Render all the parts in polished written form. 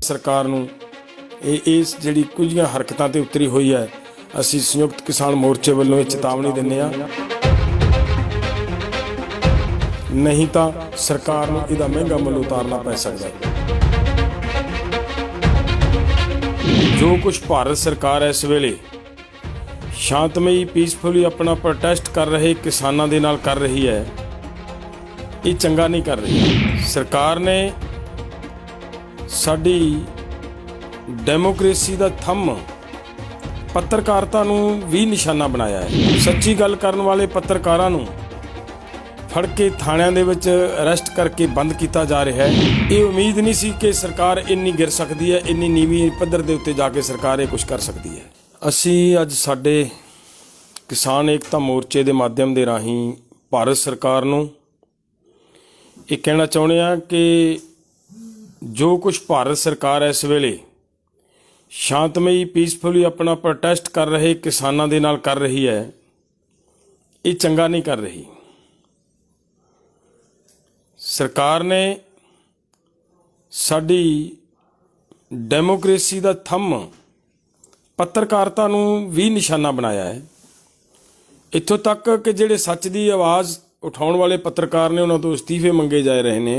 सरकार नूं इस जिहड़ी कुझियां हरकतां ते उतरी हुई है, असीं संयुक्त किसान मोर्चे ਵੱਲੋਂ ਇਹ चेतावनी दिंदे आ। नहीं तो सरकार नूं ਇਹਦਾ महंगा मुल उतारना पै सकदा है। जो कुछ भारत सरकार इस वेले शांतमई पीसफुली अपना प्रोटेस्ट कर रहे किसानां दे नाल कर रही है, ये चंगा नहीं कर रही। सरकार ने साडी डेमोक्रेसी दा थंम पत्रकारिता नूं भी निशाना बनाया है। सच्ची गल करन वाले पत्रकारां नूं फड़ के थाणिਆਂ ਦੇ ਵਿੱਚ अरेस्ट करके बंद किया जा रहा है। ये उम्मीद नहीं सी कि सरकार इन्नी गिर सकती है, इन्नी नीवीं पद्धर ਦੇ ਉੱਤੇ ਜਾ ਕੇ सरकार ये कुछ कर सकती है। ਅਸੀਂ ਅੱਜ ਸਾਡੇ किसान एकता मोर्चे ਦੇ माध्यम ਦੇ ਰਾਹੀਂ भारत सरकार ਨੂੰ ਇਹ कहना ਚਾਹੁੰਦੇ ਆ कि जो कुछ भारत सरकार इस वेले शांतमई पीसफुली अपना प्रोटेस्ट कर रहे किसानां दे नाल कर रही है, ये चंगा नहीं कर रही। सरकार ने साडी डेमोक्रेसी दा थंम पत्रकारिता नूं भी निशाना बनाया है। इत्थों तक कि जिहड़े सच दी आवाज़ उठाउण वाले पत्रकार ने उन्हां तों इस्तीफे मंगे जा रहे ने।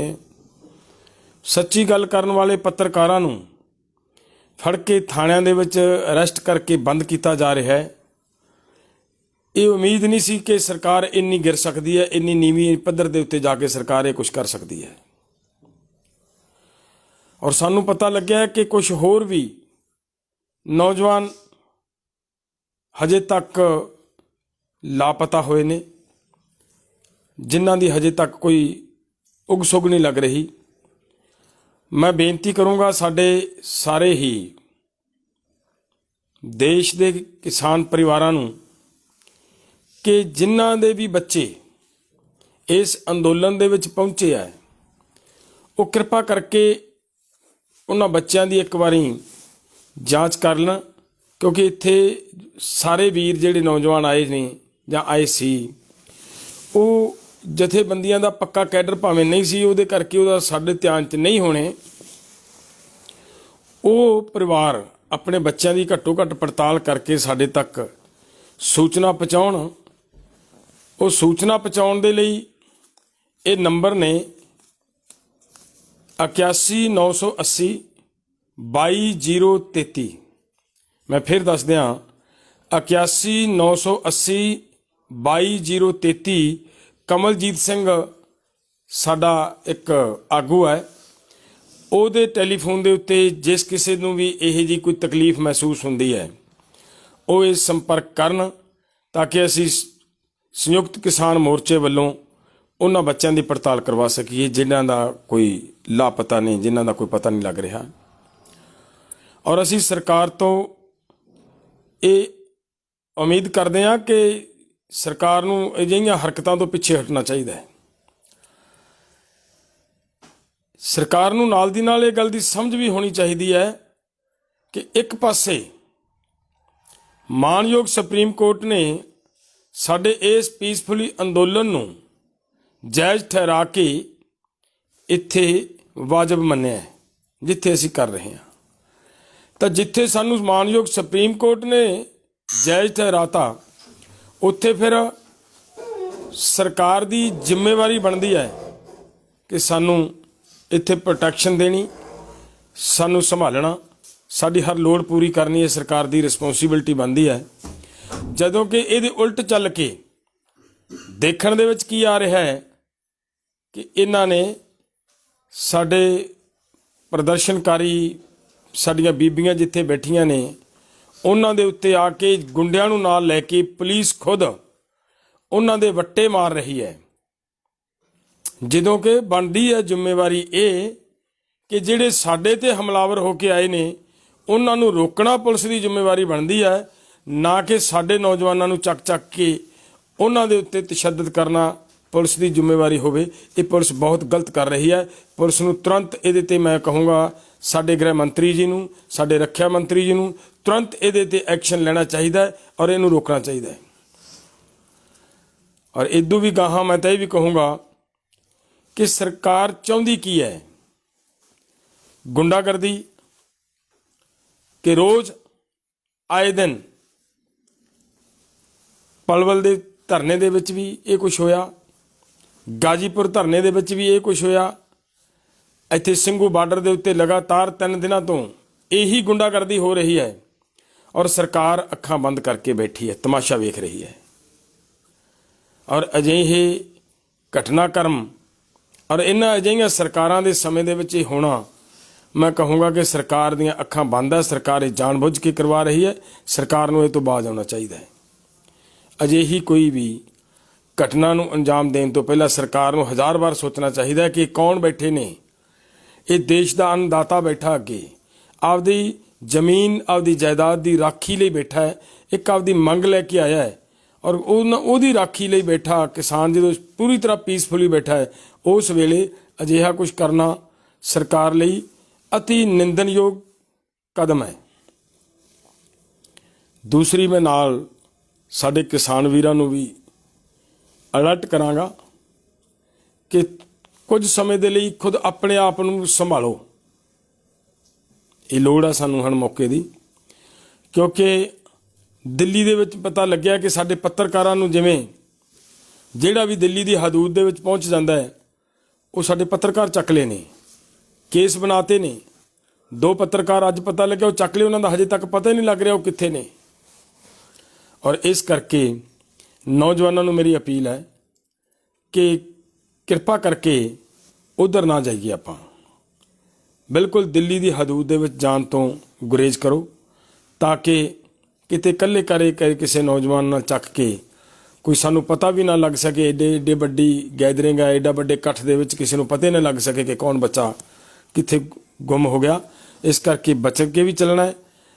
सच्ची गल करन वाले पत्रकारां नूं फड़ के थाणिਆਂ ਦੇ ਵਿੱਚ अरेस्ट करके बंद किया जा रहा है। ये उम्मीद नहीं सी कि सरकार इन्नी गिर सकती है, इन्नी नीवीं पद्धर ਦੇ ਉੱਤੇ जाके सरकार ये कुछ कर सकती है। और सानू पता लग्या है कि कुछ होर भी नौजवान हजे तक लापता हुए ने, जिन्हां दी हजे तक कोई उग सुग नहीं लग रही। मैं बेनती करूँगा साडे सारे ही देश के किसान परिवारां नूं कि जिन्हां दे भी बच्चे इस अंदोलन दे विच पहुंचे है, वो कृपा करके उन्हां बच्चों की एक बारी जांच कर लें, क्योंकि इत्थे सारे वीर जिहड़े नौजवान आए ने जां आए सी, वो जथेबंदियां दा पक्का कैडर भावें नहीं सी, उहदे करके उहदा साडे ध्यान च नहीं होने। वो परिवार अपने बच्चों की घट्टो घट्ट पड़ताल करके साडे तक सूचना पहुँचाउण। वो सूचना पहुँचाउण दे लई ये नंबर ने 81 980 22 033। मैं फिर दस दियाँ 81 980 22 033। कमलजीत सिंह साडा एक आगू है, ਉਹਦੇ ਟੈਲੀਫੋਨ ਦੇ ਉੱਤੇ जिस किसी ਨੂੰ भी ਇਹੋ ਜਿਹੀ कोई तकलीफ महसूस ਹੁੰਦੀ है ਉਹ ਇਸ संपर्क ਕਰਨ, ताकि ਅਸੀਂ संयुक्त किसान मोर्चे ਵੱਲੋਂ ਉਹਨਾਂ ਬੱਚਿਆਂ ਦੀ पड़ताल करवा ਸਕੀਏ ਜਿਨ੍ਹਾਂ ਦਾ ਕੋਈ ਲਾਪਤਾ ਨਹੀਂ, ਜਿਨ੍ਹਾਂ ਦਾ ਕੋਈ पता नहीं लग रहा। और ਅਸੀਂ सरकार ਤੋਂ ਇਹ उम्मीद करते हैं कि सरकार ਨੂੰ ਅਜਿਹੀਆਂ ਹਰਕਤਾਂ ਤੋਂ ਪਿੱਛੇ ਹਟਣਾ ਚਾਹੀਦਾ है। सरकार ਨੂੰ ਨਾਲ ਦੀ ਨਾਲ ਇਹ ਗੱਲ ਦੀ ਸਮਝ ਵੀ ਹੋਣੀ ਚਾਹੀਦੀ ਹੈ ਕਿ ਇੱਕ ਪਾਸੇ ਮਾਨਯੋਗ ਸੁਪਰੀਮ ਕੋਰਟ ਨੇ ਸਾਡੇ ਇਸ ਪੀਸਫੁਲੀ ਅੰਦੋਲਨ ਨੂੰ ਜਾਇਜ਼ ਠਹਿਰਾ ਕੇ ਇੱਥੇ ਵਾਜਬ ਮੰਨਿਆ ਹੈ ਜਿੱਥੇ ਅਸੀਂ ਕਰ ਰਹੇ ਹਾਂ। ਤਾਂ ਜਿੱਥੇ ਸਾਨੂੰ ਮਾਨਯੋਗ ਸੁਪਰੀਮ ਕੋਰਟ ਨੇ ਜਾਇਜ਼ ਠਹਿਰਾਤਾ, ਉੱਥੇ ਫਿਰ ਸਰਕਾਰ ਦੀ ਜ਼ਿੰਮੇਵਾਰੀ ਬਣਦੀ ਹੈ ਕਿ ਸਾਨੂੰ ਇੱਥੇ ਪ੍ਰੋਟੈਕਸ਼ਨ ਦੇਣੀ, ਸਾਨੂੰ ਸੰਭਾਲਣਾ, ਸਾਡੀ ਹਰ ਲੋੜ ਪੂਰੀ ਕਰਨੀ ਹੈ ਸਰਕਾਰ ਦੀ ਰਿਸਪੌਂਸਿਬਿਲਟੀ ਬਣਦੀ ਹੈ। ਜਦੋਂ ਕਿ ਇਹਦੇ ਉਲਟ ਚੱਲ ਕੇ ਦੇਖਣ ਦੇ ਵਿੱਚ ਕੀ ਆ ਰਿਹਾ ਹੈ ਕਿ ਇਹਨਾਂ ਨੇ ਸਾਡੇ ਪ੍ਰਦਰਸ਼ਨਕਾਰੀ, ਸਾਡੀਆਂ ਬੀਬੀਆਂ ਜਿੱਥੇ ਬੈਠੀਆਂ ਨੇ, ਉਹਨਾਂ ਦੇ ਉੱਤੇ ਆ ਕੇ ਗੁੰਡਿਆਂ ਨੂੰ ਨਾਲ ਲੈ ਕੇ ਪੁਲਿਸ ਖੁਦ ਉਹਨਾਂ ਦੇ ਵੱਟੇ ਮਾਰ ਰਹੀ ਹੈ। ਜਦੋਂ ਕਿ ਬਣਦੀ ਹੈ ਜ਼ਿੰਮੇਵਾਰੀ ਇਹ ਕਿ ਜਿਹੜੇ ਸਾਡੇ ਤੇ ਹਮਲਾਵਰ ਹੋ ਕੇ ਆਏ ਨੇ ਉਹਨਾਂ ਨੂੰ ਰੋਕਣਾ ਪੁਲਿਸ ਦੀ ਜ਼ਿੰਮੇਵਾਰੀ ਬਣਦੀ ਹੈ, ਨਾ ਕਿ ਸਾਡੇ ਨੌਜਵਾਨਾਂ ਨੂੰ ਚੱਕ ਕੇ ਉਹਨਾਂ ਦੇ ਉੱਤੇ ਤਸ਼ੱਦਦ ਕਰਨਾ ਪੁਲਿਸ ਦੀ ਜ਼ਿੰਮੇਵਾਰੀ ਹੋਵੇ। ਇਹ ਪੁਲਿਸ ਬਹੁਤ ਗਲਤ ਕਰ ਰਹੀ ਹੈ। ਪੁਲਿਸ ਨੂੰ ਤੁਰੰਤ ਇਹਦੇ ਤੇ ਮੈਂ ਕਹੂੰਗਾ ਸਾਡੇ ਗ੍ਰਹਿ ਮੰਤਰੀ ਜੀ ਨੂੰ, ਸਾਡੇ ਰੱਖਿਆ ਮੰਤਰੀ ਜੀ ਨੂੰ ਤੁਰੰਤ ਇਹਦੇ ਤੇ ਐਕਸ਼ਨ ਲੈਣਾ ਚਾਹੀਦਾ ਹੈ ਔਰ ਇਹਨੂੰ ਰੋਕਣਾ ਚਾਹੀਦਾ ਹੈ। ਔਰ ਇਦੋਂ ਵੀ ਗਾਹਾਂ ਮੈਂ ਤਾਂ ਇਹ ਵੀ ਕਹੂੰਗਾ कि सरकार चाहती की है, गुंडागर्दी, ਕਿ ਰੋਜ਼ ਆਏ ਦਿਨ ਪਲਵਲ ਦੇ ਧਰਨੇ ਦੇ ਵਿੱਚ ਵੀ ਇਹ ਕੁਛ ਹੋਇਆ, ਗਾਜੀਪੁਰ ਧਰਨੇ ਦੇ ਵਿੱਚ ਵੀ ਇਹ ਕੁਛ ਹੋਇਆ, ਇੱਥੇ ਸਿੰਘੂ ਬਾਰਡਰ ਦੇ ਉੱਤੇ ਲਗਾਤਾਰ 3 ਦਿਨਾਂ ਤੋਂ ਇਹੀ ਗੁੰਡਾਗਰਦੀ ਹੋ ਰਹੀ ਹੈ ਔਰ ਸਰਕਾਰ ਅੱਖਾਂ ਬੰਦ ਕਰਕੇ ਬੈਠੀ ਹੈ, ਤਮਾਸ਼ਾ ਵੇਖ ਰਹੀ ਹੈ। ਔਰ ਅਜਿਹੇ ਘਟਨਾਕ੍ਰਮ ਔਰ ਇਹਨਾਂ ਅਜਿਹੀਆਂ ਸਰਕਾਰਾਂ ਦੇ ਸਮੇਂ ਦੇ ਵਿੱਚ ਇਹ ਹੋਣਾ, ਮੈਂ ਕਹੂੰਗਾ ਕਿ ਸਰਕਾਰ ਦੀਆਂ ਅੱਖਾਂ ਬੰਦ ਹੈ, ਸਰਕਾਰ ਇਹ ਜਾਣਬੁੱਝ ਕੇ ਕਰਵਾ ਰਹੀ ਹੈ। ਸਰਕਾਰ ਨੂੰ ਇਹ ਤੋਂ ਬਾਜ਼ ਆਉਣਾ ਚਾਹੀਦਾ ਹੈ। ਅਜਿਹੀ ਕੋਈ ਵੀ ਘਟਨਾ ਨੂੰ ਅੰਜਾਮ ਦੇਣ ਤੋਂ ਪਹਿਲਾਂ ਸਰਕਾਰ ਨੂੰ 1000 ਵਾਰ ਸੋਚਣਾ ਚਾਹੀਦਾ ਹੈ ਕਿ ਕੌਣ ਬੈਠੇ ਨੇ। ਇਹ ਦੇਸ਼ ਦਾ ਅੰਨਦਾਤਾ ਬੈਠਾ ਅੱਗੇ, ਆਪਦੀ ਜ਼ਮੀਨ ਆਪਦੀ ਜਾਇਦਾਦ ਦੀ ਰਾਖੀ ਲਈ ਬੈਠਾ ਹੈ, ਇੱਕ ਆਪਦੀ ਮੰਗ ਲੈ ਕੇ ਆਇਆ ਹੈ ਔਰ ਉਹਦੀ ਰਾਖੀ ਲਈ ਬੈਠਾ ਕਿਸਾਨ ਜਦੋਂ ਪੂਰੀ ਤਰ੍ਹਾਂ ਪੀਸਫੁਲੀ ਬੈਠਾ ਹੈ, ਉਸ ਵੇਲੇ ਅਜਿਹਾ ਕੁਝ ਕਰਨਾ ਸਰਕਾਰ ਲਈ ਅਤੀ ਨਿੰਦਣਯੋਗ ਕਦਮ ਹੈ। ਦੂਸਰੀ, ਮੈਂ ਨਾਲ ਸਾਡੇ ਕਿਸਾਨ ਵੀਰਾਂ ਨੂੰ ਵੀ ਅਲਰਟ ਕਰਾਂਗਾ ਕਿ ਕੁਝ ਸਮੇਂ ਦੇ ਲਈ ਖੁਦ ਆਪਣੇ ਆਪ ਨੂੰ ਸੰਭਾਲੋ। ਇਹ ਲੋੜ ਹੈ ਸਾਨੂੰ ਹੁਣ ਮੌਕੇ ਦੀ, ਕਿਉਂਕਿ ਦਿੱਲੀ ਦੇ ਵਿੱਚ ਪਤਾ ਲੱਗਿਆ ਕਿ ਸਾਡੇ ਪੱਤਰਕਾਰਾਂ ਨੂੰ, ਜਿਵੇਂ ਜਿਹੜਾ ਵੀ ਦਿੱਲੀ ਦੀ ਹਦੂਦ ਦੇ ਵਿੱਚ ਪਹੁੰਚ ਜਾਂਦਾ ਹੈ, ਉਹ ਸਾਡੇ ਪੱਤਰਕਾਰ ਚੱਕ ਲਏ ਨੇ, ਕੇਸ ਬਣਾਤੇ ਨੇ। 2 ਪੱਤਰਕਾਰ ਅੱਜ ਪਤਾ ਲੱਗਿਆ ਉਹ ਚੱਕ ਲਏ, ਉਹਨਾਂ ਦਾ ਹਜੇ ਤੱਕ ਪਤਾ ਹੀ ਨਹੀਂ ਲੱਗ ਰਿਹਾ ਉਹ ਕਿੱਥੇ ਨੇ। ਔਰ ਇਸ ਕਰਕੇ ਨੌਜਵਾਨਾਂ ਨੂੰ ਮੇਰੀ ਅਪੀਲ ਹੈ ਕਿ ਕਿਰਪਾ ਕਰਕੇ ਉਧਰ ਨਾ ਜਾਈਏ। ਆਪਾਂ ਬਿਲਕੁਲ ਦਿੱਲੀ ਦੀ ਹਦੂਦ ਦੇ ਵਿੱਚ ਜਾਣ ਤੋਂ ਗੁਰੇਜ਼ ਕਰੋ, ਤਾਂ ਕਿ ਕਿਤੇ ਇਕੱਲੇ ਕਰੇ ਕਿਸੇ ਨੌਜਵਾਨ ਨਾਲ ਚੱਕ ਕੇ ਕੋਈ ਸਾਨੂੰ ਪਤਾ ਵੀ ਨਾ ਲੱਗ ਸਕੇ। ਏਡੇ ਵੱਡੀ ਗੈਦਰਿੰਗ ਹੈ, ਏਡਾ ਵੱਡੇ ਇਕੱਠ ਦੇ ਵਿੱਚ ਕਿਸੇ ਨੂੰ ਪਤਾ ਹੀ ਨਾ ਲੱਗ ਸਕੇ ਕਿ ਕੌਣ ਬੱਚਾ ਕਿੱਥੇ ਗੁੰਮ ਹੋ ਗਿਆ। ਇਸ ਕਰਕੇ ਬਚ ਕੇ ਵੀ ਚੱਲਣਾ ਹੈ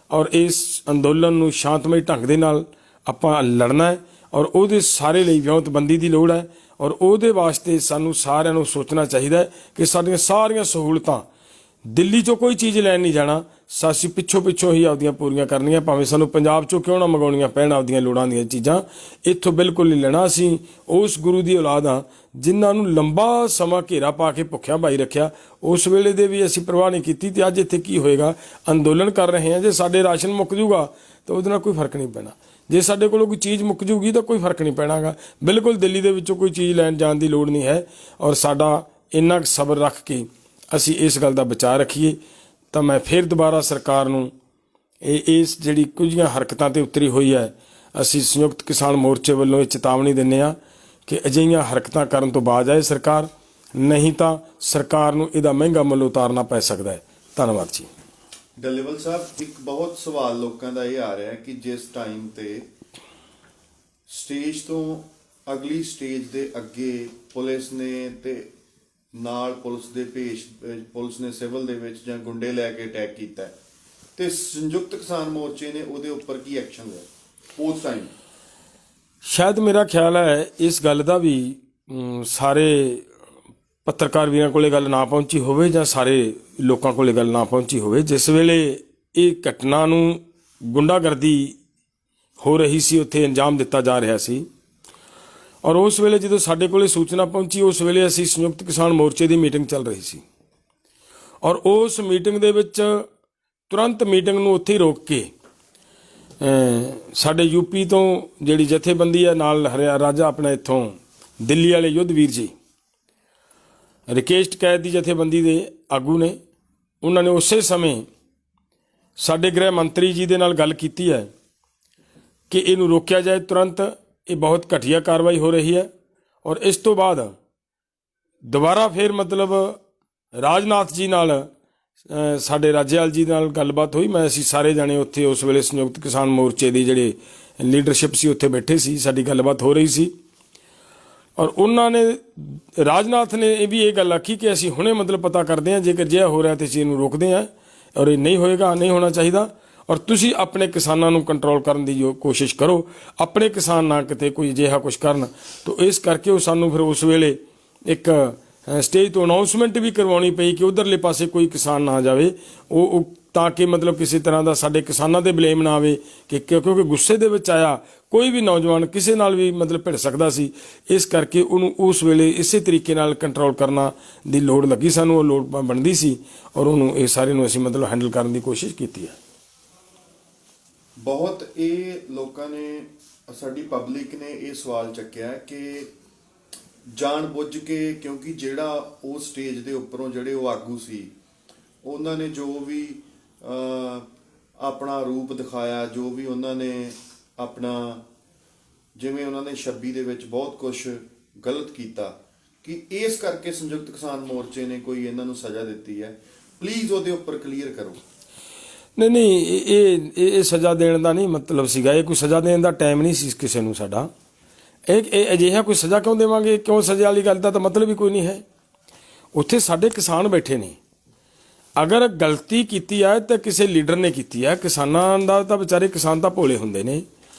ਔਰ ਇਸ ਅੰਦੋਲਨ ਨੂੰ ਸ਼ਾਂਤਮਈ ਢੰਗ ਦੇ ਨਾਲ ਆਪਾਂ ਲੜਨਾ ਹੈ ਔਰ ਉਹਦੇ ਸਾਰੇ ਲਈ ਵਿਉਂਤਬੰਦੀ ਦੀ ਲੋੜ ਹੈ। ਔਰ ਉਹਦੇ ਵਾਸਤੇ ਸਾਨੂੰ ਸਾਰਿਆਂ ਨੂੰ ਸੋਚਣਾ ਚਾਹੀਦਾ ਹੈ ਕਿ ਸਾਡੀਆਂ ਸਾਰੀਆਂ ਸਹੂਲਤਾਂ, ਦਿੱਲੀ 'ਚੋਂ ਕੋਈ ਚੀਜ਼ ਲੈਣ ਨਹੀਂ ਜਾਣਾ, ਅਸੀਂ ਪਿੱਛੋਂ ਹੀ ਆਪਦੀਆਂ ਪੂਰੀਆਂ ਕਰਨੀਆਂ, ਭਾਵੇਂ ਸਾਨੂੰ ਪੰਜਾਬ 'ਚੋਂ ਕਿਉਂ ਨਾ ਮੰਗਾਉਣੀਆਂ ਪੈਣ ਆਪਦੀਆਂ ਲੋੜਾਂ ਦੀਆਂ ਚੀਜ਼ਾਂ, ਇੱਥੋਂ ਬਿਲਕੁਲ ਨਹੀਂ ਲੈਣਾ। ਅਸੀਂ ਉਸ ਗੁਰੂ ਦੀ ਔਲਾਦ ਹਾਂ ਜਿਨ੍ਹਾਂ ਨੂੰ ਲੰਬਾ ਸਮਾਂ ਘੇਰਾ ਪਾ ਕੇ ਭੁੱਖਿਆ ਭਾਈ ਰੱਖਿਆ। ਉਸ ਵੇਲੇ ਦੇ ਵੀ ਅਸੀਂ ਪਰਵਾਹ ਨਹੀਂ ਕੀਤੀ ਤੇ ਅੱਜ ਇੱਥੇ ਕੀ ਹੋਏਗਾ, ਅੰਦੋਲਨ ਕਰ ਰਹੇ ਹਾਂ। ਜੇ ਸਾਡੇ ਰਾਸ਼ਨ ਮੁੱਕ ਜੂਗਾ ਤਾਂ ਉਹਦੇ ਨਾਲ ਕੋਈ ਫਰਕ ਨਹੀਂ ਪੈਣਾ, ਜੇ ਸਾਡੇ ਕੋਲੋਂ ਕੋਈ ਚੀਜ਼ ਮੁੱਕ ਜੂਗੀ ਤਾਂ ਕੋਈ ਫਰਕ ਨਹੀਂ ਪੈਣਾਗਾ। ਬਿਲਕੁਲ ਦਿੱਲੀ ਦੇ ਵਿੱਚੋਂ ਕੋਈ ਚੀਜ਼ ਲੈਣ ਜਾਣ ਦੀ ਲੋੜ ਨਹੀਂ ਹੈ। ਔਰ ਸਾਡਾ ਇੰਨਾ ਕੁ ਸਬਰ ਰੱਖ ਕੇ ਅਸੀਂ ਇਸ ਗੱਲ ਦਾ ਬਚਾਅ ਰੱਖੀਏ ਤਾਂ ਮੈਂ ਫਿਰ ਦੁਬਾਰਾ ਸਰਕਾਰ ਨੂੰ ਇਸ ਜਿਹੜੀ ਕੁਝੀਆਂ ਹਰਕਤਾਂ ਤੇ ਉਤਰੀ ਹੋਈ ਹੈ, ਅਸੀਂ ਸੰਯੁਕਤ ਕਿਸਾਨ ਮੋਰਚੇ ਵੱਲੋਂ ਇਹ ਚੇਤਾਵਨੀ ਦਿੰਦੇ ਹਾਂ ਕਿ ਅਜਿਹੀਆਂ ਹਰਕਤਾਂ ਕਰਨ ਤੋਂ ਬਾਅਦ ਆਏ ਸਰਕਾਰ, ਨਹੀਂ ਤਾਂ ਸਰਕਾਰ ਨੂੰ ਇਹਦਾ ਮਹਿੰਗਾ ਮੁੱਲ ਉਤਾਰਨਾ ਪੈ ਸਕਦਾ ਹੈ। ਧੰਨਵਾਦ ਜੀ। ਡੱਲੇਵਾਲ ਸਾਹਿਬ, ਇੱਕ ਬਹੁਤ ਸਵਾਲ ਲੋਕਾਂ ਦਾ ਇਹ ਆ ਰਿਹਾ ਕਿ ਜਿਸ ਟਾਈਮ ਤੇ ਸਟੇਜ ਤੋਂ ਅਗਲੀ ਸਟੇਜ ਦੇ ਅੱਗੇ ਪੁਲਿਸ ਨੇ ਤੇ ਨਾਲ ਪੁਲਿਸ ਨੇ ਸਿਵਲ ਦੇ ਵਿੱਚ ਜਾਂ ਗੁੰਡੇ ਲੈ ਕੇ ਅਟੈਕ ਕੀਤਾ ਤੇ ਸੰਯੁਕਤ ਕਿਸਾਨ ਮੋਰਚੇ ਨੇ ਉਹਦੇ ਉੱਪਰ ਕੀ ਐਕਸ਼ਨ ਲਿਆ ਉਸ ਟਾਈਮ? ਸ਼ਾਇਦ ਮੇਰਾ ਖਿਆਲ ਹੈ ਇਸ ਗੱਲ ਦਾ ਵੀ ਸਾਰੇ ਪੱਤਰਕਾਰ ਵੀਰਾਂ ਕੋਲੇ ਗੱਲ ਨਾ ਪਹੁੰਚੀ ਹੋਵੇ ਜਾਂ ਸਾਰੇ ਲੋਕਾਂ ਕੋਲੇ ਗੱਲ ਨਾ ਪਹੁੰਚੀ ਹੋਵੇ। ਜਿਸ ਵੇਲੇ ਇਹ ਘਟਨਾ ਨੂੰ ਗੁੰਡਾਗਰਦੀ ਹੋ ਰਹੀ ਸੀ, ਉੱਥੇ ਅੰਜਾਮ ਦਿੱਤਾ ਜਾ ਰਿਹਾ ਸੀ, ਔਰ ਉਸ ਵੇਲੇ ਜਦੋਂ ਸਾਡੇ ਕੋਲੇ ਸੂਚਨਾ ਪਹੁੰਚੀ, ਉਸ ਵੇਲੇ ਅਸੀਂ ਸੰਯੁਕਤ ਕਿਸਾਨ ਮੋਰਚੇ ਦੀ ਮੀਟਿੰਗ ਚੱਲ ਰਹੀ ਸੀ ਔਰ ਉਸ ਮੀਟਿੰਗ ਦੇ ਵਿੱਚ ਤੁਰੰਤ ਮੀਟਿੰਗ ਨੂੰ ਉੱਥੇ ਹੀ ਰੋਕ ਕੇ ਸਾਡੇ ਯੂਪੀ ਤੋਂ ਜਿਹੜੀ ਜਥੇਬੰਦੀ ਹੈ ਨਾਲ ਰਾਜਾ ਆਪਣਾ ਇੱਥੋਂ ਦਿੱਲੀ ਵਾਲੇ ਯੁੱਧਵੀਰ ਜੀ, ਰਕੇਸ਼ ਟਕੈਤ ਦੀ ਜਥੇਬੰਦੀ ਦੇ ਆਗੂ ਨੇ, ਉਹਨਾਂ ਨੇ ਉਸੇ ਸਮੇਂ ਸਾਡੇ ਗ੍ਰਹਿ ਮੰਤਰੀ ਜੀ ਦੇ ਨਾਲ ਗੱਲ ਕੀਤੀ ਹੈ ਕਿ ਇਹਨੂੰ ਰੋਕਿਆ ਜਾਏ ਤੁਰੰਤ, ਇਹ ਬਹੁਤ ਘਟੀਆ ਕਾਰਵਾਈ ਹੋ ਰਹੀ ਹੈ। ਔਰ ਇਸ ਤੋਂ ਬਾਅਦ ਦੁਬਾਰਾ ਫਿਰ ਮਤਲਬ ਰਾਜਨਾਥ ਜੀ ਨਾਲ ਸਾਡੇ ਰਾਜੇਵਾਲ ਜੀ ਨਾਲ ਗੱਲਬਾਤ ਹੋਈ। ਅਸੀਂ ਸਾਰੇ ਜਾਣੇ ਉੱਥੇ ਉਸ ਵੇਲੇ ਸੰਯੁਕਤ ਕਿਸਾਨ ਮੋਰਚੇ ਦੀ ਜਿਹੜੇ ਲੀਡਰਸ਼ਿਪ ਸੀ ਉੱਥੇ ਬੈਠੇ ਸੀ, ਸਾਡੀ ਗੱਲਬਾਤ ਹੋ ਰਹੀ ਸੀ ਔਰ ਉਹਨਾਂ ਨੇ, ਰਾਜਨਾਥ ਨੇ ਇਹ ਵੀ ਇਹ ਗੱਲ ਆਖੀ ਕਿ ਅਸੀਂ ਹੁਣੇ ਮਤਲਬ ਪਤਾ ਕਰਦੇ ਹਾਂ, ਜੇਕਰ ਅਜਿਹਾ ਹੋ ਰਿਹਾ ਤਾਂ ਅਸੀਂ ਇਹਨੂੰ ਰੋਕਦੇ ਹਾਂ ਔਰ ਇਹ ਨਹੀਂ ਹੋਏਗਾ, ਨਹੀਂ ਹੋਣਾ ਚਾਹੀਦਾ ਔਰ ਤੁਸੀਂ ਆਪਣੇ ਕਿਸਾਨਾਂ ਨੂੰ ਕੰਟਰੋਲ ਕਰਨ ਦੀ ਜੋ ਕੋਸ਼ਿਸ਼ ਕਰੋ, ਆਪਣੇ ਕਿਸਾਨ ਨਾ ਕਿਤੇ ਕੋਈ ਅਜਿਹਾ ਕੁਛ ਕਰਨ। ਤਾਂ ਇਸ ਕਰਕੇ ਉਹ ਸਾਨੂੰ ਫਿਰ ਉਸ ਵੇਲੇ ਇੱਕ ਸਟੇਜ ਤੋਂ ਅਨਾਉਂਸਮੈਂਟ ਵੀ ਕਰਵਾਉਣੀ ਪਈ ਕਿ ਉਧਰਲੇ ਪਾਸੇ ਕੋਈ ਕਿਸਾਨ ਨਾ ਜਾਵੇ, ਉਹ ਤਾਂ ਕਿ ਮਤਲਬ ਕਿਸੇ ਤਰ੍ਹਾਂ ਦਾ ਸਾਡੇ ਕਿਸਾਨਾਂ ਤੇ ਬਲੇਮ ਨਾ ਆਵੇ ਕਿ ਕਿਉਂਕਿ ਗੁੱਸੇ ਦੇ ਵਿੱਚ ਆਇਆ ਕੋਈ ਵੀ ਨੌਜਵਾਨ ਕਿਸੇ ਨਾਲ ਵੀ ਮਤਲਬ ਭਿੜ ਸਕਦਾ ਸੀ। ਇਸ ਕਰਕੇ ਉਹਨੂੰ ਉਸ ਵੇਲੇ ਇਸੇ ਤਰੀਕੇ ਨਾਲ ਕੰਟਰੋਲ ਕਰਨਾ ਦੀ ਲੋੜ ਲੱਗੀ, ਸਾਨੂੰ ਉਹ ਲੋੜ ਬਣਦੀ ਸੀ ਔਰ ਉਹਨੂੰ ਇਹ ਸਾਰੇ ਨੂੰ ਅਸੀਂ ਮਤਲਬ ਹੈਂਡਲ ਕਰਨ ਦੀ ਕੋਸ਼ਿਸ਼ ਕੀਤੀ ਹੈ। ਬਹੁਤ ਇਹ ਲੋਕਾਂ ਨੇ, ਸਾਡੀ ਪਬਲਿਕ ਨੇ ਇਹ ਸਵਾਲ ਚੱਕਿਆ ਕਿ ਜਾਣ ਬੁੱਝ ਕੇ, ਕਿਉਂਕਿ ਜਿਹੜਾ ਉਸ ਸਟੇਜ ਦੇ ਉੱਪਰੋਂ ਜਿਹੜੇ ਉਹ ਆਗੂ ਸੀ, ਉਹਨਾਂ ਨੇ ਜੋ ਵੀ ਆਪਣਾ ਰੂਪ ਦਿਖਾਇਆ, ਜੋ ਵੀ ਉਹਨਾਂ ਨੇ ਆਪਣਾ, ਜਿਵੇਂ ਉਹਨਾਂ ਨੇ 26 ਦੇ ਵਿੱਚ ਬਹੁਤ ਕੁਝ ਗਲਤ ਕੀਤਾ, ਕਿ ਇਸ ਕਰਕੇ ਸੰਯੁਕਤ ਕਿਸਾਨ ਮੋਰਚੇ ਨੇ ਕੋਈ ਇਹਨਾਂ ਨੂੰ ਸਜ਼ਾ ਦਿੱਤੀ ਹੈ। ਪਲੀਜ਼ ਉਹਦੇ ਉੱਪਰ ਕਲੀਅਰ ਕਰੋ। ਨਹੀਂ, ਇਹ ਸਜ਼ਾ ਦੇਣ ਦਾ ਨਹੀਂ ਮਤਲਬ ਸੀਗਾ। ਇਹ ਕੋਈ ਸਜ਼ਾ ਦੇਣ ਦਾ ਟਾਈਮ ਨਹੀਂ ਸੀ ਕਿਸੇ ਨੂੰ ਸਾਡਾ। ਇਹ ਅਜਿਹਾ ਕੋਈ ਸਜ਼ਾ ਕਿਉਂ ਦੇਵਾਂਗੇ? ਕਿਉਂ ਸਜ਼ਾ ਵਾਲੀ ਗੱਲ ਦਾ ਤਾਂ ਮਤਲਬ ਹੀ ਕੋਈ ਨਹੀਂ ਹੈ। ਉੱਥੇ ਸਾਡੇ ਕਿਸਾਨ ਬੈਠੇ ਨੇ। ਅਗਰ ਗਲਤੀ ਕੀਤੀ ਹੈ ਤਾਂ ਕਿਸੇ ਲੀਡਰ ਨੇ ਕੀਤੀ ਹੈ। ਕਿਸਾਨਾਂ ਦਾ ਤਾਂ ਵਿਚਾਰੇ, ਕਿਸਾਨ ਤਾਂ ਭੋਲੇ ਹੁੰਦੇ ਨੇ,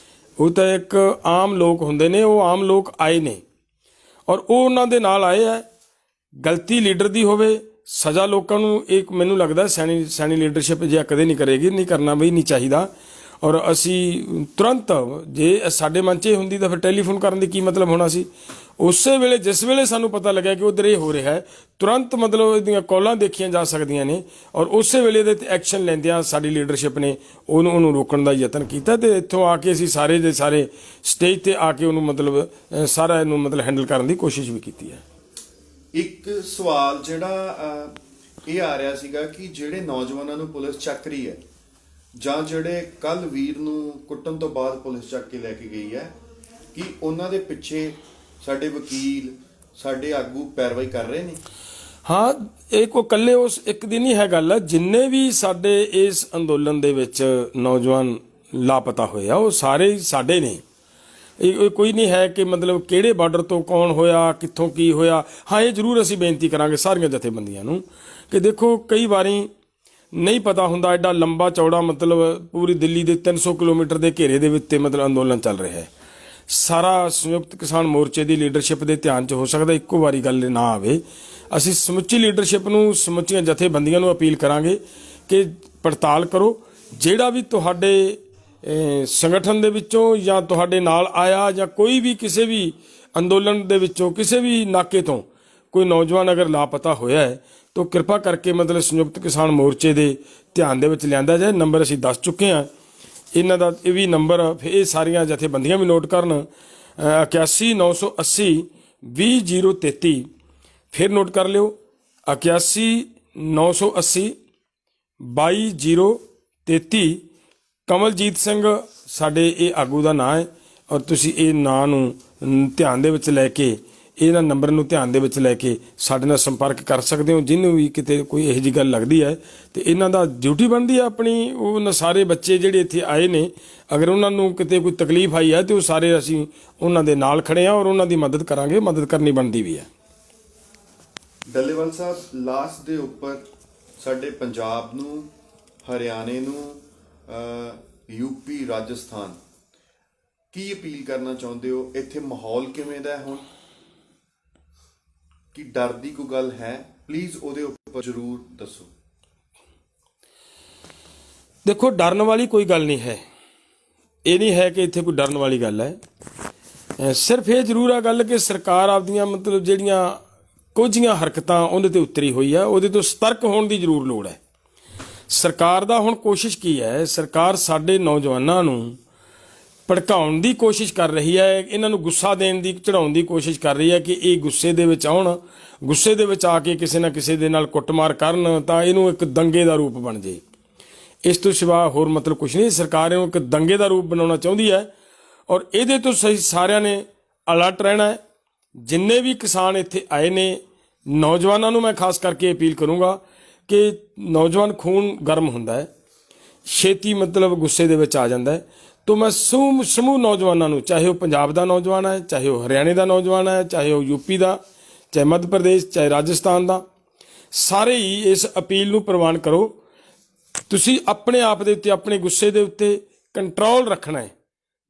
ਉਹ ਤਾਂ ਇੱਕ ਆਮ ਲੋਕ ਹੁੰਦੇ ਨੇ। ਉਹ ਆਮ ਲੋਕ ਆਏ ਨੇ ਔਰ ਉਹ ਉਹਨਾਂ ਦੇ ਨਾਲ ਆਏ ਹੈ। ਗਲਤੀ ਲੀਡਰ ਦੀ ਹੋਵੇ, ਸਜ਼ਾ ਲੋਕਾਂ ਨੂੰ, ਇੱਕ ਮੈਨੂੰ ਲੱਗਦਾ ਸਿਆਣੀ ਲੀਡਰਸ਼ਿਪ ਜੇ ਕਦੇ ਨਹੀਂ ਕਰੇਗੀ, ਨਹੀਂ ਕਰਨਾ ਵੀ ਨਹੀਂ ਚਾਹੀਦਾ। ਔਰ ਅਸੀਂ ਤੁਰੰਤ, ਜੇ ਸਾਡੇ ਮਨ 'ਚ ਇਹ ਹੁੰਦੀ ਤਾਂ ਫਿਰ ਟੈਲੀਫੋਨ ਕਰਨ ਦੀ ਕੀ ਮਤਲਬ ਹੋਣਾ ਸੀ? ਉਸੇ ਵੇਲੇ, ਜਿਸ ਵੇਲੇ ਸਾਨੂੰ ਪਤਾ ਲੱਗਿਆ ਕਿ ਉਧਰ ਇਹ ਹੋ ਰਿਹਾ ਹੈ, ਤੁਰੰਤ ਮਤਲਬ ਇਹਦੀਆਂ ਕਾਲਾਂ ਦੇਖੀਆਂ ਜਾ ਸਕਦੀਆਂ ਨੇ ਔਰ ਉਸੇ ਵੇਲੇ ਇਹਦੇ 'ਤੇ ਐਕਸ਼ਨ ਲੈਂਦਿਆਂ ਸਾਡੀ ਲੀਡਰਸ਼ਿਪ ਨੇ ਉਹਨੂੰ ਰੋਕਣ ਦਾ ਯਤਨ ਕੀਤਾ। ਤੇ ਇੱਥੋਂ ਆ ਕੇ ਅਸੀਂ ਸਾਰੇ ਦੇ ਸਾਰੇ ਸਟੇਜ 'ਤੇ ਆ ਕੇ ਉਹਨੂੰ ਮਤਲਬ ਸਾਰਾ ਇਹਨੂੰ ਮਤਲਬ ਹੈਂਡਲ ਕਰਨ ਦੀ ਕੋਸ਼ਿਸ਼ ਵੀ ਕੀਤੀ ਹੈ। ਇੱਕ ਸਵਾਲ ਜਿਹੜਾ ਇਹ ਆ ਰਿਹਾ ਸੀਗਾ ਕਿ ਜਿਹੜੇ ਨੌਜਵਾਨਾਂ ਨੂੰ ਪੁਲਿਸ ਚੱਕ ਰਹੀ ਹੈ, ਜਾਂ ਜਿਹੜੇ ਕੱਲ ਵੀਰ ਨੂੰ ਕੁੱਟਣ ਤੋਂ ਬਾਅਦ ਪੁਲਿਸ ਚੱਕ ਕੇ ਲੈ ਕੇ ਗਈ ਹੈ, ਕਿ ਉਹਨਾਂ ਦੇ ਪਿੱਛੇ ਸਾਡੇ ਵਕੀਲ, ਸਾਡੇ ਆਗੂ ਪੈਰਵਾਈ ਕਰ ਰਹੇ ਨੇ? ਹਾਂ, ਇਹ ਕੋਈ ਇਕੱਲੇ ਉਸ ਇੱਕ ਦੀ ਨਹੀਂ ਹੈ ਗੱਲ। ਜਿੰਨੇ ਵੀ ਸਾਡੇ ਇਸ ਅੰਦੋਲਨ ਦੇ ਵਿੱਚ ਨੌਜਵਾਨ ਲਾਪਤਾ ਹੋਏ ਆ, ਉਹ ਸਾਰੇ ਹੀ ਸਾਡੇ ਨੇ। ਇਹ ਕੋਈ ਨਹੀਂ ਹੈ ਕਿ ਮਤਲਬ ਕਿਹੜੇ ਬਾਰਡਰ ਤੋਂ ਕੌਣ ਹੋਇਆ, ਕਿੱਥੋਂ ਕੀ ਹੋਇਆ। ਹਾਂ, ਇਹ ਜ਼ਰੂਰ ਅਸੀਂ ਬੇਨਤੀ ਕਰਾਂਗੇ ਸਾਰੀਆਂ ਜਥੇਬੰਦੀਆਂ ਨੂੰ ਕਿ ਦੇਖੋ, ਕਈ ਵਾਰੀ ਨਹੀਂ ਪਤਾ ਹੁੰਦਾ, ਐਡਾ ਲੰਬਾ ਚੌੜਾ ਮਤਲਬ ਪੂਰੀ ਦਿੱਲੀ ਦੇ 300 ਕਿਲੋਮੀਟਰ ਦੇ ਘੇਰੇ ਦੇ ਵਿੱਚ ਮਤਲਬ ਅੰਦੋਲਨ ਚੱਲ ਰਿਹਾ ਹੈ। ਸਾਰਾ ਸੰਯੁਕਤ ਕਿਸਾਨ ਮੋਰਚੇ ਦੀ ਲੀਡਰਸ਼ਿਪ ਦੇ ਧਿਆਨ 'ਚ ਹੋ ਸਕਦਾ ਇੱਕੋ ਵਾਰੀ ਗੱਲ ਨਾ ਆਵੇ। ਅਸੀਂ ਸਮੁੱਚੀ ਲੀਡਰਸ਼ਿਪ ਨੂੰ, ਸਮੁੱਚੀਆਂ ਜਥੇਬੰਦੀਆਂ ਨੂੰ ਅਪੀਲ ਕਰਾਂਗੇ ਕਿ ਪੜਤਾਲ ਕਰੋ। ਜਿਹੜਾ ਵੀ ਤੁਹਾਡੇ ਸੰਗਠਨ ਦੇ ਵਿੱਚੋਂ ਜਾਂ ਤੁਹਾਡੇ ਨਾਲ ਆਇਆ, ਜਾਂ ਕੋਈ ਵੀ ਕਿਸੇ ਵੀ ਅੰਦੋਲਨ ਦੇ ਵਿੱਚੋਂ ਕਿਸੇ ਵੀ ਨਾਕੇ ਤੋਂ ਕੋਈ ਨੌਜਵਾਨ ਅਗਰ ਲਾਪਤਾ ਹੋਇਆ ਹੈ, ਤਾਂ ਕਿਰਪਾ ਕਰਕੇ ਮਤਲਬ ਸੰਯੁਕਤ ਕਿਸਾਨ ਮੋਰਚੇ ਦੇ ਧਿਆਨ ਦੇ ਵਿੱਚ ਲਿਆਂਦਾ ਜਾਏ। ਨੰਬਰ ਅਸੀਂ ਦੱਸ ਚੁੱਕੇ ਹਾਂ ਇਹਨਾਂ ਦਾ, ਇਹ ਵੀ ਨੰਬਰ, ਫਿਰ ਇਹ ਸਾਰੀਆਂ ਜਥੇਬੰਦੀਆਂ ਵੀ ਨੋਟ ਕਰਨ। 81 980 20 033, ਫਿਰ ਨੋਟ ਕਰ ਲਿਓ, 81 980 22 033। ਕਮਲਜੀਤ ਸਿੰਘ ਸਾਡੇ ਇਹ ਆਗੂ ਦਾ ਨਾਂ ਹੈ ਔਰ ਤੁਸੀਂ ਇਹ ਨਾਂ ਨੂੰ ਧਿਆਨ ਦੇ ਵਿੱਚ ਲੈ ਕੇ, ਇਹਨਾਂ ਨੰਬਰ ਨੂੰ ਧਿਆਨ ਦੇ ਵਿੱਚ ਲੈ ਕੇ ਸਾਡੇ ਨਾਲ ਸੰਪਰਕ ਕਰ ਸਕਦੇ ਹੋ। ਜਿਹਨੂੰ ਵੀ ਕਿਤੇ ਕੋਈ ਇਹੋ ਜਿਹੀ ਗੱਲ ਲੱਗਦੀ ਹੈ ਤੇ ਇਹਨਾਂ ਦਾ ਡਿਊਟੀ ਬਣਦੀ ਹੈ ਆਪਣੀ, ਉਹ ਸਾਰੇ ਬੱਚੇ ਜਿਹੜੇ ਇੱਥੇ ਆਏ ਨੇ, ਅਗਰ ਉਹਨਾਂ ਨੂੰ ਕਿਤੇ ਕੋਈ ਤਕਲੀਫ ਆਈ ਹੈ ਤੇ ਉਹ ਸਾਰੇ ਅਸੀਂ ਉਹਨਾਂ ਦੇ ਨਾਲ ਖੜੇ ਹਾਂ ਔਰ ਉਹਨਾਂ ਦੀ ਮਦਦ ਕਰਾਂਗੇ। ਮਦਦ ਕਰਨੀ ਬਣਦੀ ਵੀ ਹੈ। ਡੱਲੇਵਾਲ ਸਾਹਿਬ, ਲਾਸਟ ਦੇ ਉੱਪਰ ਸਾਡੇ ਪੰਜਾਬ ਨੂੰ, ਹਰਿਆਣੇ ਨੂੰ, ਯੂਪੀ, ਰਾਜਸਥਾਨ, ਕੀ ਅਪੀਲ ਕਰਨਾ ਚਾਹੁੰਦੇ ਹੋ? ਇੱਥੇ ਮਾਹੌਲ ਕਿਵੇਂ ਦਾ ਹੁਣ? ਕੀ ਡਰ ਦੀ ਕੋਈ ਗੱਲ ਹੈ? ਪਲੀਜ਼ ਉਹਦੇ ਉੱਪਰ ਜ਼ਰੂਰ ਦੱਸੋ। ਦੇਖੋ, ਡਰਨ ਵਾਲੀ ਕੋਈ ਗੱਲ ਨਹੀਂ ਹੈ। ਇਹ ਨਹੀਂ ਹੈ ਕਿ ਇੱਥੇ ਕੋਈ ਡਰਨ ਵਾਲੀ ਗੱਲ ਹੈ। ਸਿਰਫ ਇਹ ਜ਼ਰੂਰ ਆ ਗੱਲ ਕਿ ਸਰਕਾਰ ਆਪਦੀਆਂ ਮਤਲਬ ਜਿਹੜੀਆਂ ਕੁਝੀਆਂ ਹਰਕਤਾਂ ਉਹਦੇ ਤੇ ਉਤਰੀ ਹੋਈ ਹੈ, ਉਹਦੇ ਤੋਂ ਸਤਰਕ ਹੋਣ ਦੀ ਜ਼ਰੂਰ ਲੋੜ ਹੈ। ਸਰਕਾਰ ਦਾ ਹੁਣ ਕੋਸ਼ਿਸ਼ ਕੀ ਹੈ? ਸਰਕਾਰ ਸਾਡੇ ਨੌਜਵਾਨਾਂ ਨੂੰ ਭੜਕਾਉਣ ਦੀ ਕੋਸ਼ਿਸ਼ ਕਰ ਰਹੀ ਹੈ, ਇਹਨਾਂ ਨੂੰ ਗੁੱਸਾ ਦੇਣ ਦੀ, ਚੜਾਉਣ ਦੀ ਕੋਸ਼ਿਸ਼ ਕਰ ਰਹੀ ਹੈ ਕਿ ਇਹ ਗੁੱਸੇ ਦੇ ਵਿੱਚ ਆਉਣ, ਗੁੱਸੇ ਦੇ ਵਿੱਚ ਆ ਕੇ ਕਿਸੇ ਨਾ ਕਿਸੇ ਦੇ ਨਾਲ ਕੁੱਟਮਾਰ ਕਰਨ, ਤਾਂ ਇਹਨੂੰ ਇੱਕ ਦੰਗੇ ਦਾ ਰੂਪ ਬਣ ਜੇ। ਇਸ ਤੋਂ ਸਿਵਾ ਹੋਰ ਮਤਲਬ ਕੁਝ ਨਹੀਂ। ਸਰਕਾਰ ਇਹਨੂੰ ਇੱਕ ਦੰਗੇ ਦਾ ਰੂਪ ਬਣਾਉਣਾ ਚਾਹੁੰਦੀ ਹੈ ਔਰ ਇਹਦੇ ਤੋਂ ਸਹੀ ਸਾਰਿਆਂ ਨੇ ਅਲਰਟ ਰਹਿਣਾ ਹੈ। ਜਿੰਨੇ ਵੀ ਕਿਸਾਨ ਇੱਥੇ ਆਏ ਨੇ, ਨੌਜਵਾਨਾਂ ਨੂੰ ਮੈਂ ਖਾਸ ਕਰਕੇ ਅਪੀਲ ਕਰੂੰਗਾ ਕਿ ਨੌਜਵਾਨ ਖੂਨ ਗਰਮ ਹੁੰਦਾ ਹੈ, ਛੇਤੀ ਮਤਲਬ ਗੁੱਸੇ ਦੇ ਵਿੱਚ ਆ ਜਾਂਦਾ ਹੈ। तो मैं समूह नौजवानों ਨੂੰ, ਚਾਹੇ ਉਹ ਪੰਜਾਬ ਦਾ ਨੌਜਵਾਨ ਹੈ, ਚਾਹੇ ਉਹ ਹਰਿਆਣੇ ਦਾ ਨੌਜਵਾਨ ਹੈ, ਚਾਹੇ ਉਹ ਯੂਪੀ ਦਾ, ਚਾਹੇ ਮੱਧ ਪ੍ਰਦੇਸ਼, ਚਾਹੇ ਰਾਜਸਥਾਨ ਦਾ, ਸਾਰੇ ਹੀ ਇਸ ਅਪੀਲ ਨੂੰ ਪ੍ਰਵਾਨ ਕਰੋ। ਤੁਸੀਂ ਆਪਣੇ ਆਪ ਦੇ ਉੱਤੇ, ਆਪਣੇ ਗੁੱਸੇ ਦੇ ਉੱਤੇ ਕੰਟਰੋਲ ਰੱਖਣਾ ਹੈ।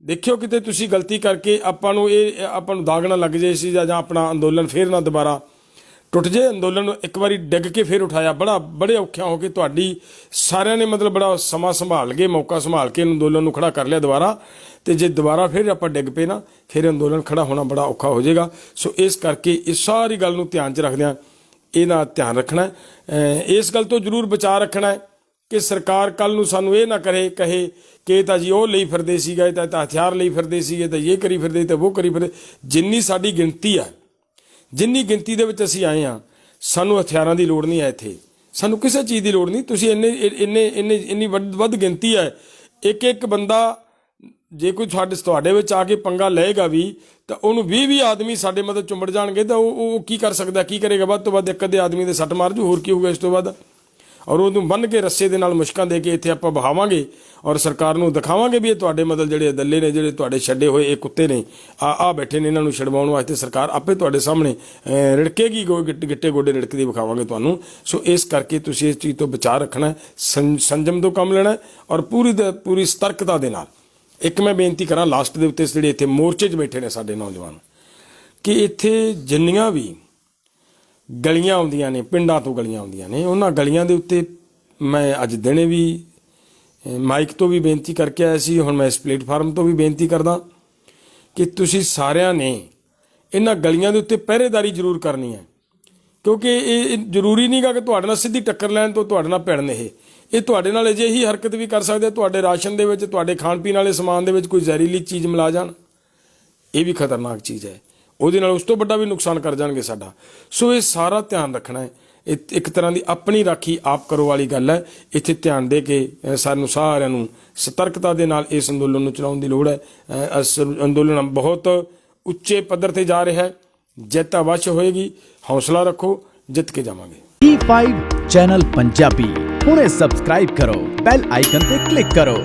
ਦੇਖਿਓ ਕਿਤੇ ਤੁਸੀਂ ਗਲਤੀ ਕਰਕੇ ਆਪਾਂ ਨੂੰ ਦਾਗ ਨਾ ਲੱਗ ਜਾਏ ਸੀ, ਜਾਂ ਆਪਣਾ ਅੰਦੋਲਨ ਫੇਰ ਨਾ ਦੁਬਾਰਾ ਟੁੱਟ ਜੇ। ਅੰਦੋਲਨ ਨੂੰ ਇੱਕ ਵਾਰੀ ਡਿੱਗ ਕੇ ਫੇਰ ਉਠਾਇਆ, ਬੜੇ ਔਖਿਆਂ ਹੋ ਕੇ ਤੁਹਾਡੀ ਸਾਰਿਆਂ ਨੇ ਮਤਲਬ ਬੜਾ ਸਮਾਂ ਸੰਭਾਲ ਕੇ, ਮੌਕਾ ਸੰਭਾਲ ਕੇ ਅੰਦੋਲਨ ਨੂੰ ਖੜਾ ਕਰ ਲਿਆ ਦੁਬਾਰਾ। ਤੇ ਜੇ ਦੁਬਾਰਾ ਫਿਰ ਆਪਾਂ ਡਿੱਗ ਪਏ ਨਾ, ਫਿਰ ਅੰਦੋਲਨ ਖੜਾ ਹੋਣਾ ਬੜਾ ਔਖਾ ਹੋ ਜਾਏਗਾ। ਸੋ ਇਸ ਕਰਕੇ ਇਸ ਸਾਰੀ ਗੱਲ ਨੂੰ ਧਿਆਨ 'ਚ ਰੱਖਦਿਆਂ ਇਹਦਾ ਧਿਆਨ ਰੱਖਣਾ ਹੈ। ਇਸ ਗੱਲ ਤੋਂ ਜ਼ਰੂਰ ਬਚਾਅ ਰੱਖਣਾ ਹੈ ਕਿ ਸਰਕਾਰ ਕੱਲ ਨੂੰ ਸਾਨੂੰ ਇਹ ਨਾ ਕਹੇ ਕਿ ਇਹ ਤਾਂ ਜੀ ਉਹ ਲਈ ਫਿਰਦੇ ਸੀਗੇ, ਇਹ ਤਾਂ ਹਥਿਆਰ ਲਈ ਫਿਰਦੇ ਸੀਗੇ, ਤਾਂ ਇਹ ਕਰੀ ਫਿਰਦੇ ਤਾਂ ਉਹ ਕਰੀ ਫਿਰਦੇ। ਜਿੰਨੀ ਸਾਡੀ ਗਿਣਤੀ ਆ, ਜਿੰਨੀ ਗਿਣਤੀ ਦੇ ਵਿੱਚ ਅਸੀਂ ਆਏ ਹਾਂ, ਸਾਨੂੰ ਹਥਿਆਰਾਂ ਦੀ ਲੋੜ ਨਹੀਂ ਹੈ ਇੱਥੇ, ਸਾਨੂੰ ਕਿਸੇ ਚੀਜ਼ ਦੀ ਲੋੜ ਨਹੀਂ। ਤੁਸੀਂ ਇੰਨੀ ਵੱਧ ਗਿਣਤੀ ਹੈ, ਇੱਕ ਬੰਦਾ ਜੇ ਕੋਈ ਤੁਹਾਡੇ ਵਿੱਚ ਆ ਕੇ ਪੰਗਾ ਲਏਗਾ ਵੀ ਤਾਂ ਉਹਨੂੰ 20 ਆਦਮੀ ਸਾਡੇ ਮਦਦ ਚੁੰਬੜ ਜਾਣਗੇ ਤਾਂ ਉਹ ਕੀ ਕਰ ਸਕਦਾ, ਕੀ ਕਰੇਗਾ? ਵੱਧ ਤੋਂ ਵੱਧ ਇੱਕ ਅੱਧੇ ਆਦਮੀ ਦੇ ਸੱਟ ਮਾਰ ਜੂ, ਹੋਰ ਕੀ ਹੋਊਗਾ ਇਸ ਤੋਂ ਵੱਧ? ਔਰ ਉਹਨੂੰ ਬੰਨ੍ਹ ਕੇ ਰੱਸੇ ਦੇ ਨਾਲ ਮੁਸ਼ਕਾਂ ਦੇ ਕੇ ਇੱਥੇ ਆਪਾਂ ਬਹਾਵਾਂਗੇ ਔਰ ਸਰਕਾਰ ਨੂੰ ਦਿਖਾਵਾਂਗੇ ਵੀ ਇਹ ਤੁਹਾਡੇ ਮਤਲਬ ਜਿਹੜੇ ਦੱਲੇ ਨੇ, ਜਿਹੜੇ ਤੁਹਾਡੇ ਛੱਡੇ ਹੋਏ ਇਹ ਕੁੱਤੇ ਨੇ, ਆ ਬੈਠੇ ਨੇ, ਇਹਨਾਂ ਨੂੰ ਛਡਵਾਉਣ ਵਾਸਤੇ ਸਰਕਾਰ ਆਪੇ ਤੁਹਾਡੇ ਸਾਹਮਣੇ ਰਿੜਕੇਗੀ, ਗਿੱਟੇ ਗੋਡੇ ਰਿੜਕਦੀ ਵਿਖਾਵਾਂਗੇ ਤੁਹਾਨੂੰ। ਸੋ ਇਸ ਕਰਕੇ ਤੁਸੀਂ ਇਸ ਚੀਜ਼ ਤੋਂ ਬਚਾਅ ਰੱਖਣਾ, ਸੰਜਮ ਤੋਂ ਕੰਮ ਲੈਣਾ ਔਰ ਪੂਰੀ ਸਤਰਕਤਾ ਦੇ ਨਾਲ। ਇੱਕ ਮੈਂ ਬੇਨਤੀ ਕਰਾਂ ਲਾਸਟ ਦੇ ਉੱਤੇ, ਜਿਹੜੇ ਇੱਥੇ ਮੋਰਚੇ 'ਚ ਬੈਠੇ ਨੇ ਸਾਡੇ ਨੌਜਵਾਨ, ਕਿ ਇੱਥੇ ਜਿੰਨੀਆਂ ਵੀ ਗਲੀਆਂ ਆਉਂਦੀਆਂ ਨੇ, ਪਿੰਡਾਂ ਤੋਂ ਗਲੀਆਂ ਆਉਂਦੀਆਂ ਨੇ, ਉਹਨਾਂ ਗਲੀਆਂ ਦੇ ਉੱਤੇ ਮੈਂ ਅੱਜ ਦਿਨੇ ਵੀ ਮਾਈਕ ਤੋਂ ਵੀ ਬੇਨਤੀ ਕਰਕੇ ਆਇਆ ਸੀ, ਹੁਣ ਮੈਂ ਇਸ ਪਲੇਟਫਾਰਮ ਤੋਂ ਵੀ ਬੇਨਤੀ ਕਰਦਾ ਕਿ ਤੁਸੀਂ ਸਾਰਿਆਂ ਨੇ ਇਹਨਾਂ ਗਲੀਆਂ ਦੇ ਉੱਤੇ ਪਹਿਰੇਦਾਰੀ ਜ਼ਰੂਰ ਕਰਨੀ ਹੈ, ਕਿਉਂਕਿ ਇਹ ਜ਼ਰੂਰੀ ਨਹੀਂ ਗਾ ਕਿ ਤੁਹਾਡੇ ਨਾਲ ਸਿੱਧੀ ਟੱਕਰ ਲੈਣ ਤੋਂ ਤੁਹਾਡੇ ਨਾਲ ਭਿੜਨ। ਇਹ ਤੁਹਾਡੇ ਨਾਲ ਅਜਿਹੀ ਹਰਕਤ ਵੀ ਕਰ ਸਕਦੇ, ਤੁਹਾਡੇ ਰਾਸ਼ਨ ਦੇ ਵਿੱਚ, ਤੁਹਾਡੇ ਖਾਣ ਪੀਣ ਵਾਲੇ ਸਮਾਨ ਦੇ ਵਿੱਚ ਕੋਈ ਜ਼ਹਿਰੀਲੀ ਚੀਜ਼ ਮਿਲਾ ਜਾਣ, ਇਹ ਵੀ ਖਤਰਨਾਕ ਚੀਜ਼ ਹੈ, ਉਹਦੇ ਨਾਲ ਉਸ ਤੋਂ ਵੱਡਾ ਵੀ ਨੁਕਸਾਨ ਕਰ ਜਾਣਗੇ ਸਾਡਾ। ਸੋ ਇਹ ਸਾਰਾ ਧਿਆਨ ਰੱਖਣਾ ਹੈ, ਇੱਕ ਤਰ੍ਹਾਂ ਦੀ ਆਪਣੀ ਰਾਖੀ ਆਪ ਕਰੋ ਵਾਲੀ ਗੱਲ ਹੈ। ਇੱਥੇ ਧਿਆਨ ਦੇ ਕੇ ਸਾਨੂੰ ਸਾਰਿਆਂ ਨੂੰ ਸਤਰਕਤਾ ਦੇ ਨਾਲ ਇਸ ਅੰਦੋਲਨ ਨੂੰ ਚਲਾਉਣ ਦੀ ਲੋੜ ਹੈ। ਅੰਦੋਲਨ ਬਹੁਤ ਉੱਚੇ ਪੱਧਰ ਤੇ ਜਾ ਰਿਹਾ ਹੈ, ਜਿੱਤ ਅਵੱਸ਼ ਹੋਏਗੀ, ਹੌਸਲਾ ਰੱਖੋ, ਜਿੱਤ ਕੇ ਜਾਵਾਂਗੇ। E5 ਚੈਨਲ ਪੰਜਾਬੀ ਹੁਣੇ ਸਬਸਕ੍ਰਾਈਬ ਕਰੋ, ਬੈਲ ਆਈਕਨ ਤੇ ਕਲਿੱਕ ਕਰੋ।